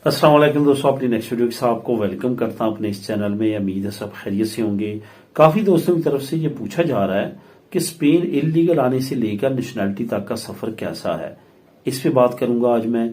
अस्सलाम वालेकुम दोस्तों, अपनी नेक्स्ट वीडियो के साथ आपको वेलकम करता हूं अपने इस चैनल में। उम्मीद है सब खैरियत से होंगे। काफी दोस्तों की तरफ से ये पूछा जा रहा है कि स्पेन इलीगल आने से लेकर नेशनैलिटी तक का सफर कैसा है। इस पे बात करूंगा आज मैं।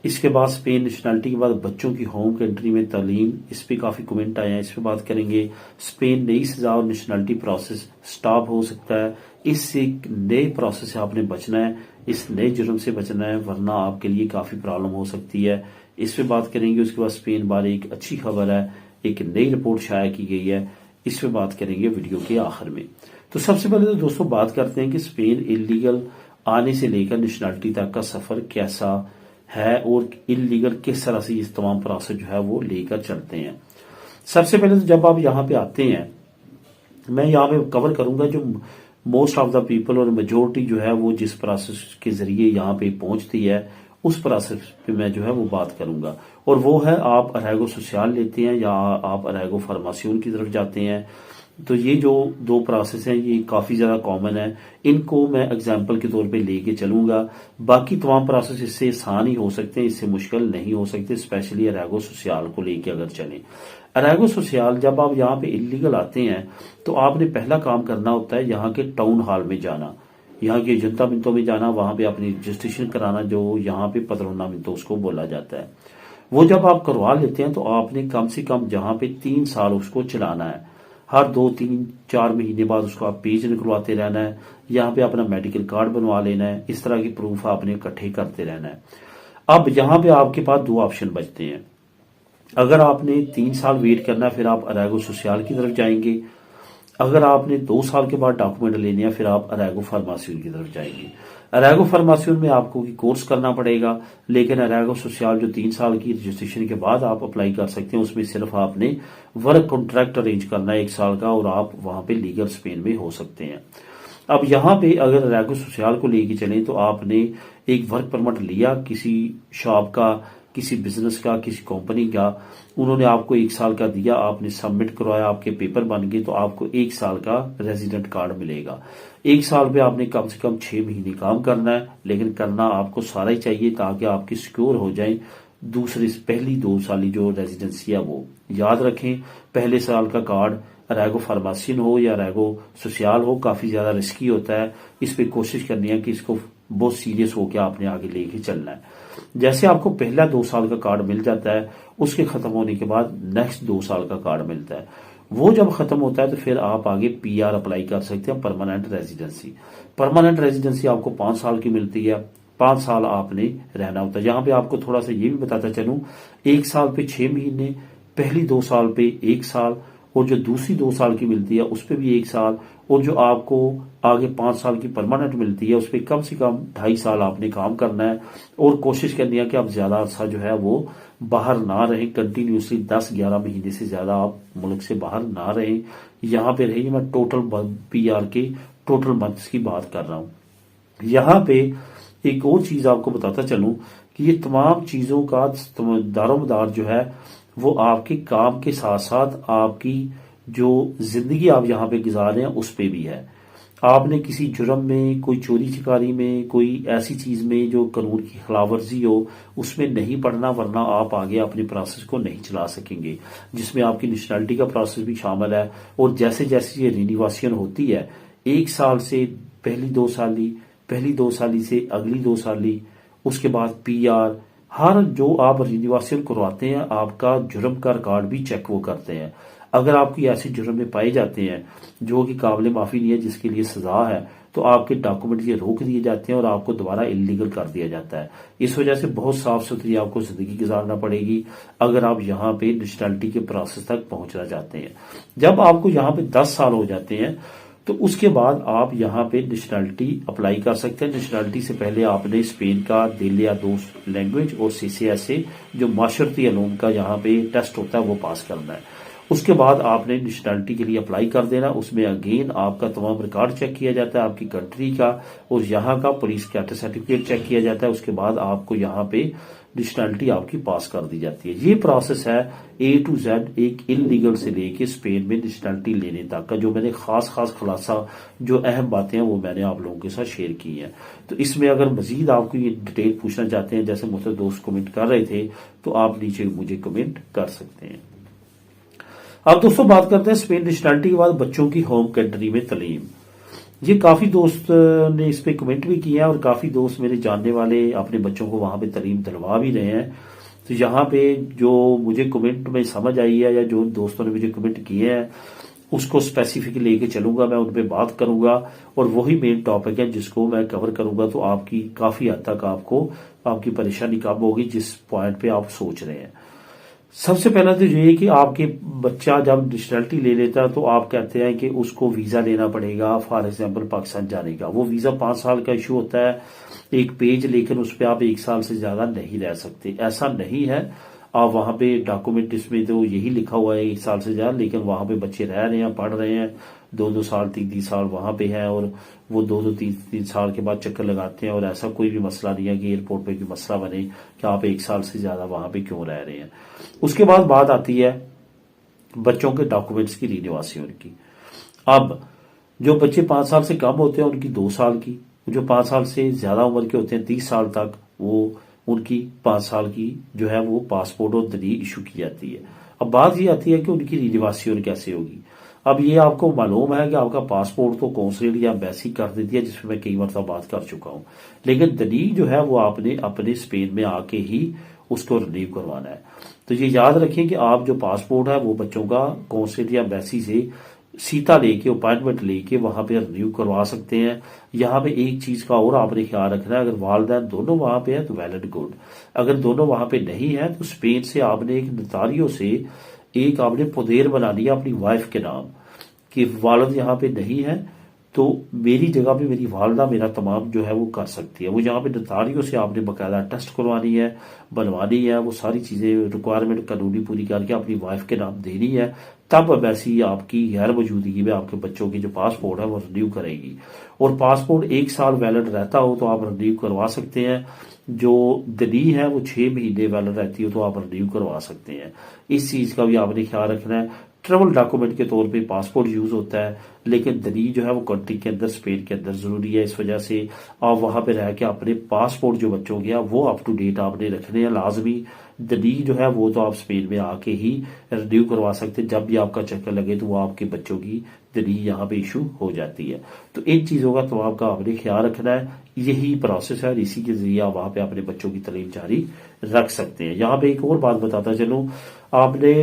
इसके बाद स्पेन नेशनैलिटी के बाद बच्चों की होम कंट्री में तालीम, इस पे काफी कमेंट आए हैं, इस पे बात करेंगे। स्पेन नई सजा और नेशनैलिटी प्रोसेस स्टॉप हो सकता है, इससे एक नए प्रोसेस से आपने बचना है, इस नए जुर्म से बचना है, वरना आपके लिए काफी प्रॉब्लम हो सकती है। इस पे बात करेंगे। उसके बाद स्पेन बारे एक अच्छी खबर है, एक नई रिपोर्ट शाया की गई है, इस पे बात करेंगे वीडियो के आखिर में। तो सबसे पहले तो दोस्तों बात करते हैं कि स्पेन इलीगल आने से लेकर नेशनैलिटी तक का सफर कैसा है और इलीगल किस तरह से इस तमाम प्रोसेस जो है वो लेकर चलते हैं। सबसे पहले तो जब आप यहाँ पे आते हैं, मैं यहाँ पे कवर करूंगा जो मोस्ट ऑफ द पीपल और मेजोरिटी जो है वो जिस प्रोसेस के जरिए यहाँ पे पहुंचती है, उस प्रोसेस पे मैं जो है वो बात करूंगा। और वो है आप अरेगो सोशल लेते हैं या आप अरेगो फार्मासियोन की तरफ जाते हैं। तो ये जो दो प्रोसेस हैं ये काफी ज्यादा कॉमन है, इनको मैं एग्जांपल के तौर पे लेके चलूंगा। बाकी तमाम प्रोसेस इससे आसान ही हो सकते हैं, इससे मुश्किल नहीं हो सकते, स्पेशली अरेगो सोशल को लेके अगर चलें। अरेगो सोशल जब आप यहाँ पे इलीगल आते हैं तो आपने पहला काम करना होता है यहाँ के टाउन हॉल में जाना, यहाँ के जनता मिनटों में जाना, वहां पे अपनी रजिस्ट्रेशन कराना, जो यहाँ पे पतरोना मिनटों उसको बोला जाता है। वो जब आप करवा लेते हैं तो आपने कम से कम जहाँ पे 3 साल उसको चलाना है। हर 2 3 4 महीने बाद उसको आप पेज निकलवाते रहना है, यहाँ पे अपना मेडिकल कार्ड बनवा लेना है, इस तरह की प्रूफ आपने इकट्ठे करते रहना है। अब यहाँ पे आपके पास दो ऑप्शन बचते हैं। अगर आपने 3 साल वेट करना है फिर आप अरेगो सोशल की तरफ जाएंगे। अगर आपने 2 साल के बाद डॉक्यूमेंट लेने हैं फिर आप अरेगो फार्मासियोन की तरफ जाएंगे। अरेगो फार्मासियोन में आपको कोर्स करना पड़ेगा, लेकिन अरेगो सोशल जो 3 साल की रजिस्ट्रेशन के बाद आप अप्लाई कर सकते हैं, उसमें सिर्फ आपने वर्क कॉन्ट्रैक्ट अरेंज करना है 1 साल का और आप वहां पे लीगल स्पेन में हो सकते हैं। अब यहाँ पे अगर अरेगो सोशल को लेके चलें तो आपने एक वर्क परमिट लिया किसी शॉप का, किसी बिजनेस का, किसी कंपनी का, उन्होंने आपको 1 साल का दिया, आपने सबमिट करवाया, आपके पेपर बन गए तो आपको 1 साल का रेजिडेंट कार्ड मिलेगा। 1 साल पे आपने कम से कम 6 महीने काम करना है, लेकिन करना आपको सारा ही चाहिए ताकि आपकी सिक्योर हो जाए दूसरी पहली 2 साली जो रेजिडेंसी है वो। याद रखें, पहले साल का कार्ड अरेगो फार्मासियन हो या अरेगो सोशल हो काफी ज्यादा रिस्की होता है। इस पे कोशिश करनी है कि इसको बहुत सीरियस होकर आपने आगे लेके चलना है। जैसे आपको पहला 2 साल का कार्ड मिल जाता है, उसके खत्म होने के बाद नेक्स्ट 2 साल का कार्ड मिलता है। वो जब खत्म होता है तो फिर आप आगे पीआर अप्लाई कर सकते हैं, परमानेंट रेजिडेंसी। परमानेंट रेजिडेंसी आपको 5 साल की मिलती है, 5 साल आपने रहना होता है। यहाँ पे आपको थोड़ा सा ये भी बताता चलूं, 1 साल पे 6 महीने, पहली 2 साल पे 1 साल, और जो दूसरी 2 साल की मिलती है उस पर भी 1 साल, और जो आपको आगे 5 साल की परमानेंट मिलती है उस पर कम से कम 2.5 साल आपने काम करना है। और कोशिश करनी है कि आप ज्यादा अर्सा जो है वो बाहर ना रहें, कंटिन्यूसली 10 11 महीने से ज्यादा आप मुल्क से बाहर ना रहें, यहाँ पे रहिए। मैं टोटल पीआर के टोटल मंथ्स की बात कर रहा हूँ। यहाँ पे एक और चीज आपको बताता चलूं कि ये तमाम चीजों का दारोमदार जो है वो आपके काम के साथ साथ आपकी जो जिंदगी आप यहाँ पे गुजार रहे हैं उस पे भी है। आपने किसी जुर्म में, कोई चोरी चिकारी में, कोई ऐसी चीज में जो कानून की खिलाफवर्जी हो उसमें नहीं पड़ना, वरना आप आगे अपने प्रोसेस को नहीं चला सकेंगे, जिसमें आपकी नेशनैलिटी का प्रोसेस भी शामिल है। और जैसे जैसे ये रिन्यूएशन होती है, 1 साल से पहली 2 साली, पहली 2 साली से अगली 2 साली, उसके बाद पीआर, हर जो आप रिन्यूएशन करवाते हैं आपका जुर्म का रिकॉर्ड भी चेक वो करते हैं। अगर आपकी ऐसे जुर्म में पाए जाते हैं जो कि काबिल माफी नहीं है, जिसके लिए सजा है, तो आपके डॉक्यूमेंट ये रोक दिए जाते हैं और आपको दोबारा इलीगल कर दिया जाता है। इस वजह से बहुत साफ सुथरी आपको जिंदगी गुजारना पड़ेगी अगर आप यहाँ पे नेशनैलिटी के प्रोसेस तक पहुंचना चाहते हैं। जब आपको यहाँ पे 10 साल हो जाते हैं तो उसके बाद आप यहाँ पे नेशनैलिटी अप्लाई कर सकते हैं। नेशनैलिटी से पहले आपने स्पेन का दिल या दो लैंग्वेज और सीसीएसए जो माशरती अलूम का यहाँ पे टेस्ट होता है वो पास करना है। उसके बाद आपने नेशनलिटी के लिए अप्लाई कर देना। उसमें अगेन आपका तमाम रिकॉर्ड चेक किया जाता है, आपकी कंट्री का और यहाँ का पुलिस कैटर सर्टिफिकेट चेक किया जाता है। उसके बाद आपको यहाँ पे नेशनलिटी आपकी पास कर दी जाती है। ये प्रोसेस है A to Z, एक इलीगल से लेके स्पेन में नेशनलिटी लेने तक का, जो मैंने खास खुलासा, जो अहम बातें हैं वो मैंने आप लोगों के साथ शेयर की हैं। तो इसमें अगर मजीद आपको ये डिटेल पूछना चाहते हैं, जैसे मुझसे दोस्त कमेंट कर रहे थे, तो आप नीचे मुझे कमेंट कर सकते हैं। अब दोस्तों बात करते हैं स्पेन नेशनलिटी के बाद बच्चों की होम कंट्री में तालीम। ये काफी दोस्त ने इस पे कमेंट भी किया है और काफी दोस्त मेरे जानने वाले अपने बच्चों को वहां पे तालीम दिलवा भी रहे हैं। तो यहाँ पे जो मुझे कमेंट में समझ आई है या जो दोस्तों ने मुझे कमेंट किए हैं उसको स्पेसिफिक लेके चलूंगा, मैं उन पे बात करूंगा और वही मेन टॉपिक है जिसको मैं कवर करूंगा। तो आपकी काफी हद तक आपको आपकी परेशानी कम होगी जिस पॉइंट पे आप सोच रहे हैं। सबसे पहला तो ये है कि आपके बच्चा जब नेशनलिटी ले लेता है तो आप कहते हैं कि उसको वीजा लेना पड़ेगा फॉर एग्जांपल पाकिस्तान जाने का। वो वीजा 5 साल का इशू होता है, एक पेज, लेकिन उस पर आप 1 साल से ज्यादा नहीं रह सकते। ऐसा नहीं है, आप वहां पे डॉक्यूमेंट इसमें तो यही लिखा हुआ है 1 साल से ज्यादा, लेकिन वहां पे बच्चे रह रहे हैं, पढ़ रहे हैं, 2-2 साल 3-3 साल वहां पे है और वो 2-2 3-3 साल के बाद चक्कर लगाते हैं। और ऐसा कोई भी मसला नहीं है कि एयरपोर्ट पे कोई मसला बने कि आप 1 साल से ज्यादा वहां पे क्यों रह रहे हैं। उसके बाद बात आती है बच्चों के डॉक्यूमेंट्स की रिन्यूएशन की। अब जो बच्चे 5 साल से कम होते हैं उनकी 2 साल की, जो 5 साल से ज्यादा उम्र के होते हैं 30 साल तक, वो उनकी 5 साल की जो है वो पासपोर्ट और दलील इशू की जाती है। अब बात ये आती है कि उनकी रिन्यूएशन कैसे होगी। अब ये आपको मालूम है कि आपका पासपोर्ट तो कौंसलेट या एम्बेसी कर देती है, जिसमें मैं कई मरतबा बात कर चुका हूं, लेकिन दलील जो है वो आपने अपने स्पेन में आके ही उसको रिन्यू करवाना है। तो ये याद रखें कि आप जो पासपोर्ट है वो बच्चों का कौंसलेट या एम्बेसी से सीता लेके अपॉइंटमेंट लेके वहां पे रिन्यू करवा सकते हैं। यहाँ पे एक चीज का और आपने ख्याल रखना है, अगर वालदैन दोनों वहां पे है तो वेल एंड गुड। अगर दोनों वहां पे नहीं है तो स्पेन से आपने एक नोटारियो से एक आपने पोदेर बना लिया अपनी वाइफ के नाम कि वालद यहाँ पे नहीं है तो मेरी जगह पे मेरी वालदा मेरा तमाम जो है वो कर सकती है। वो यहाँ पे नोटारियो से आपने बाकायदा टेस्ट करवानी है, बनवानी है, वो सारी चीजें रिक्वायरमेंट कानूनी पूरी करके अपनी वाइफ के नाम देनी है, तब वैसी आपकी गैर मौजूदगी में आपके बच्चों की जो पासपोर्ट है वो रिन्यू करेगी। और पासपोर्ट 1 साल वैलिड रहता हो तो आप रिन्यू करवा सकते हैं। जो दलील है वो 6 महीने वैलिड रहती हो तो आप रिन्यू करवा सकते हैं। इस चीज का भी आपने ख्याल रखना है। ट्रेवल डॉक्यूमेंट के तौर पे पासपोर्ट यूज होता है, लेकिन दलील जो है वो कंट्री के अंदर स्पेन के अंदर जरूरी है। इस वजह से आप वहां पे रह के अपने पासपोर्ट जो बच्चों के वो अप टू डेट आपने रखने हैं लाजमी। दलील जो है वो तो आप स्पेन में आके ही रिन्यू करवा सकते हैं, जब भी आपका चक्कर लगे तो वो आपके बच्चों की दलील यहाँ पे इशू हो जाती है। तो इन चीजों का तो आपका आपने ख्याल रखना है। यही प्रोसेस है, इसी के जरिए आप वहां पे अपने बच्चों की तालीम जारी रख सकते हैं। यहाँ पे एक और बात बताता चलूं, आपने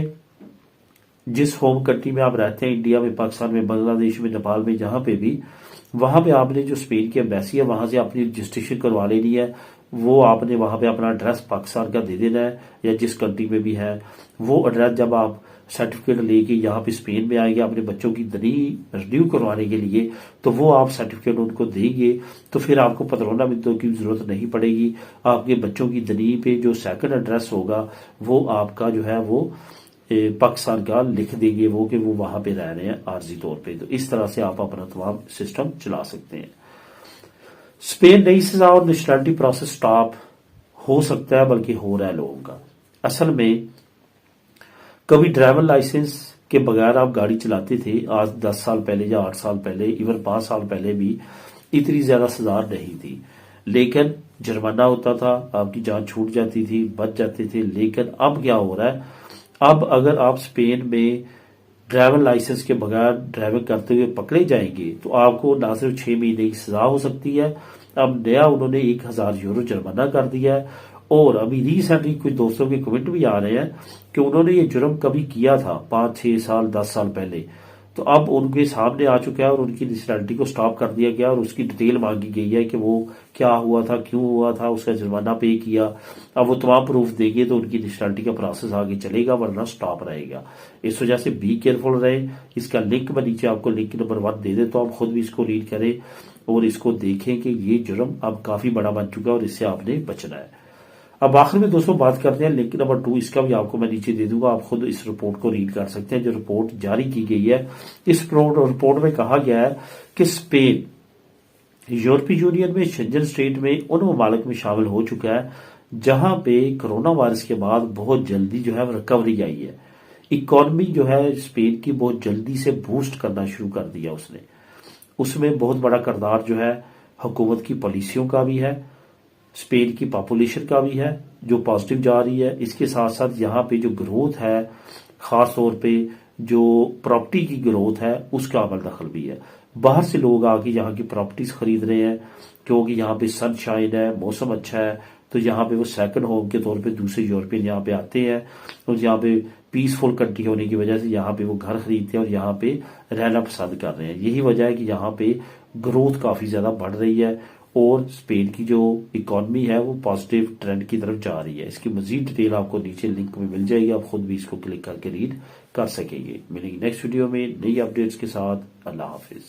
जिस होम कंट्री में आप रहते हैं, इंडिया में, पाकिस्तान में, बांग्लादेश में, नेपाल में, जहां पे भी, वहां पे आपने जो स्पेन की एम्बेसी है वहां से अपनी रजिस्ट्रेशन करवा लेनी है। वो आपने वहां पे अपना एड्रेस पाकिस्तान का दे देना है या जिस कंट्री में भी है वो एड्रेस। जब आप सर्टिफिकेट लेके यहाँ पे स्पेन में आएंगे अपने बच्चों की दलील रिन्यू करवाने के लिए, तो वो आप सर्टिफिकेट उनको देंगे तो फिर आपको पतरोना बिंदु की जरूरत नहीं पड़ेगी। आपके बच्चों की दलील पे जो सेकंड एड्रेस होगा वो आपका जो है वो पाकिस्तान का लिख देंगे वो कि वो वहां पे रह रहे हैं आर्जी तौर पे। तो इस तरह से आप अपना तमाम सिस्टम चला सकते हैं। स्पेन नई सजा और नेशनलिटी प्रोसेस स्टॉप हो सकता है, बल्कि हो रहा है लोगों का। असल में कभी ड्राइवर लाइसेंस के बगैर आप गाड़ी चलाते थे, आज 10 साल पहले या 8 साल पहले, इवन 5 साल पहले भी इतनी ज्यादा सजा नहीं थी, लेकिन जुर्माना होता था, आपकी जान छूट जाती थी, बच जाते थे। लेकिन अब क्या हो रहा है, अब अगर आप स्पेन में ड्राइवर लाइसेंस के बगैर ड्राइविंग करते हुए पकड़े जाएंगे तो आपको ना सिर्फ 6 महीने की सजा हो सकती है, अब नया उन्होंने 1000 यूरो जुर्माना कर दिया है। और अभी रिसेंटली कुछ दोस्तों के कमेंट भी आ रहे हैं कि उन्होंने ये जुर्म कभी किया था 5-6 साल 10 साल पहले, तो अब उनके सामने आ चुका है और उनकी नेशनलिटी को स्टॉप कर दिया गया और उसकी डिटेल मांगी गई है कि वो क्या हुआ था, क्यों हुआ था, उसका जुर्माना पे किया। अब वो तमाम प्रूफ देंगे तो उनकी नेशनलिटी का प्रोसेस आगे चलेगा, वरना स्टॉप रहेगा। इस वजह से बी केयरफुल रहे। इसका लिंक मैं नीचे आपको लिंक नंबर 1 दे देता हूं, आप खुद भी इसको रीड करें और इसको देखें कि ये जुर्म अब काफी बड़ा बन चुका है और इससे आपने बचना है। अब आखिर में दोस्तों बात करते हैं लिंक नंबर 2, इसका भी आपको मैं नीचे दे दूंगा, आप खुद इस रिपोर्ट को रीड कर सकते हैं जो रिपोर्ट जारी की गई है। इस रिपोर्ट में कहा गया है कि स्पेन यूरोपीय यूनियन में शेंजन स्टेट में उन ममालिक में शामिल हो चुका है जहां पे कोरोना वायरस के बाद बहुत जल्दी जो है रिकवरी आई है। इकोनॉमी जो है स्पेन की बहुत जल्दी से बूस्ट करना शुरू कर दिया उसने। उसमें बहुत बड़ा किरदार जो है हुकूमत की पॉलिसियों का भी है, स्पेन की पॉपुलेशन का भी है जो पॉजिटिव जा रही है। इसके साथ साथ यहाँ पे जो ग्रोथ है, खास तौर पे जो प्रॉपर्टी की ग्रोथ है उसका अमल दखल भी है। बाहर से लोग आके यहाँ की प्रॉपर्टीज खरीद रहे हैं क्योंकि यहाँ पे सनशाइन है, मौसम अच्छा है, तो यहाँ पे वो सेकंड होम के तौर पे दूसरे यूरोपियन यहाँ पे आते हैं और यहाँ पे पीसफुल कंट्री होने की वजह से यहाँ पे वो घर खरीदते हैं और यहाँ पे रहना पसंद कर रहे हैं। यही वजह है कि यहाँ पे ग्रोथ काफी ज्यादा बढ़ रही है और स्पेन की जो इकोनॉमी है वो पॉजिटिव ट्रेंड की तरफ जा रही है। इसकी मजीद डिटेल आपको नीचे लिंक में मिल जाएगी, आप खुद भी इसको क्लिक करके रीड कर सकेंगे। मिलेंगे नेक्स्ट वीडियो में नई अपडेट्स के साथ। अल्लाह हाफिज।